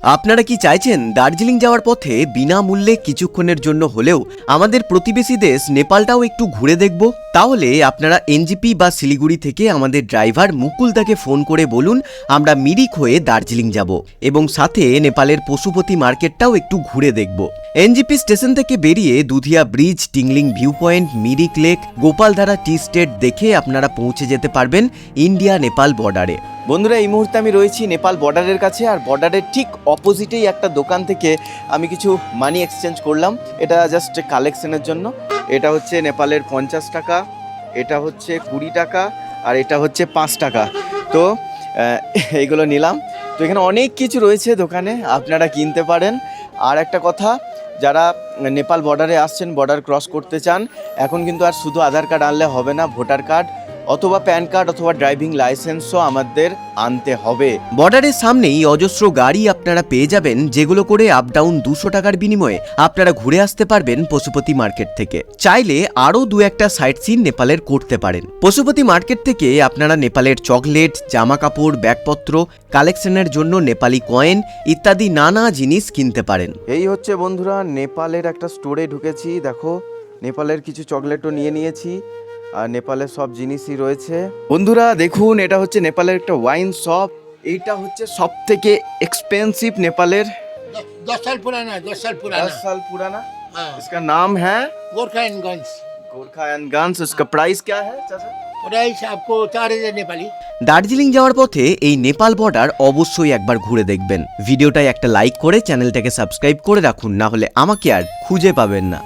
আপনারা কি চাইছেন দার্জিলিং যাওয়ার পথে বিনামূল্যে কিছুক্ষণের জন্য হলেও আমাদের প্রতিবেশী দেশ নেপালটাও একটু ঘুরে দেখব? তাহলে আপনারা এনজিপি বা শিলিগুড়ি থেকে আমাদের ড্রাইভার মুকুলদাকে ফোন করে বলুন আমরা মিরিক হয়ে দার্জিলিং যাব এবং সাথে নেপালের পশুপতি মার্কেটটাও একটু ঘুরে দেখব। এনজিপি স্টেশন থেকে বেরিয়ে Dudhia bridge, Tingling view point, Mirik lake, Gopaldhara tea estate দেখে আপনারা পৌঁছে যেতে পারবেন ইন্ডিয়া নেপাল বর্ডারে। বন্ধুরা, এই মুহূর্তে আমি রয়েছি নেপাল বর্ডারের কাছে, আর বর্ডারের ঠিক অপোজিটেই একটা দোকান থেকে আমি কিছু মানি এক্সচেঞ্জ করলাম। এটা জাস্ট কালেকশনের জন্য। এটা হচ্ছে নেপালের 50 টাকা, এটা হচ্ছে 20 টাকা, আর এটা হচ্ছে 5 টাকা। তো এইগুলো নিলাম। তো এখানে অনেক কিছু রয়েছে দোকানে, আপনারা কিনতে পারেন। আর একটা কথা, যারা নেপাল বর্ডারে আসছেন, বর্ডার ক্রস করতে চান, এখন কিন্তু আর শুধু আধার কার্ড আনলে হবে না, ভোটার কার্ড অথবা প্যান কার্ড অথবা ড্রাইভিং লাইসেন্সও আমাদের আনতে হবে। বর্ডারের সামনেই অজস্র গাড়ি আপনারা পেয়ে যাবেন, যেগুলো করে আপ ডাউন 200 টাকার বিনিময়ে আপনারা ঘুরে আসতে পারবেন পশুপতি মার্কেট থেকে। চাইলে আরও দু একটা সাইট সিন নেপালের করতে পারেন। পশুপতি মার্কেট থেকে আপনারা নেপালের চকলেট, জামা কাপড়, ব্যাগপত্র, কালেকশনের জন্য নেপালি কয়েন ইত্যাদি নানা জিনিস কিনতে পারেন। এই হচ্ছে বন্ধুরা নেপালের একটা স্টোরে ঢুকেছি। দেখো, নেপালের কিছু চকলেটও নিয়ে নিয়েছি, আর নেপালের সব জিনিসই রয়েছে। বন্ধুরা দেখুন, এটা হচ্ছে নেপালের একটা ওয়াইন শপ। এইটা হচ্ছে সব থেকে এক্সपेंसिव নেপালের। 10 साल पुराना है, 10 साल पुराना। 10 साल पुराना। हाँ। इसका नाम है गोरखायनगंज। गोरखायनगंज। उसका प्राइस क्या है चाचा? प्राइस आपको 4000 नेपाली। দার্জিলিং যাওয়ার পথে এই নেপাল বর্ডার অবশ্যই একবার ঘুরে দেখবেন। ভিডিওটায় একটা লাইক করে চ্যানেলটাকে সাবস্ক্রাইব করে রাখুন, না হলে আমাকে আর খুঁজে পাবেন না।